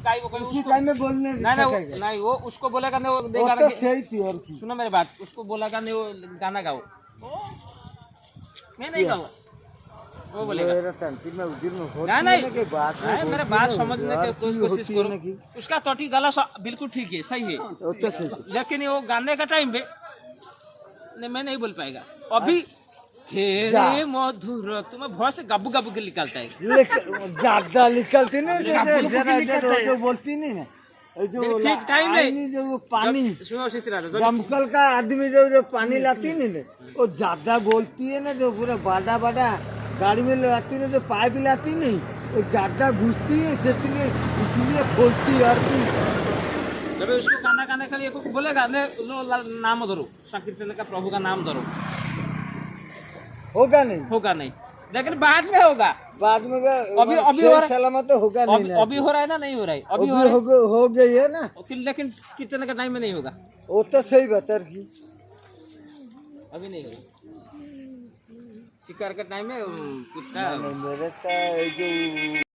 गाय को उसी टाइम में बोलने नहीं वो उसको बोलेगा नहीं, वो देगा तो सही थी और की सुनो मेरी बात, उसको बोलेगा नहीं वो गाना गाओ, मैं नहीं गाऊँ, वो बोलेगा नहीं मेरे बात समझने की कोशिश करो। उसका टोटी गला बिल्कुल ठीक है, सही है, लेकिन वो गाने का टाइम पे मैं नहीं बोल पाएगा अभी। तेरे मधुर तुम्हें बहुत से गब्बू गब्बू के निकलता है, ज्यादा निकलती नहीं, जो बोलती नहीं ना, जो ठीक टाइम है जो पानी सुनो दमकल का आदमी जो पानी लाती नहीं ना, वो ज्यादा बोलती है ना, जो पूरा बड़ा बड़ा गाड़ी में लाती है, जो पाइप लाती नहीं, वो ज्यादा घुसती है, इसलिए बोलती है। और जब उसको गाना गाने के लिए बोलेगा नाम धरो, संकीर्तन का प्रभु का नाम धरो, होगा नहीं, लेकिन बाद में होगा, बाद में अभी हो रहा सलामत तो होगा नहीं, अभी हो रहा है ना, नहीं हो रहा है अभी हो गई है ना, लेकिन कितने का टाइम में नहीं होगा, वो तो सही बता रही, अभी नहीं होगा शिकार का टाइम में कुत्ता मेरे का जो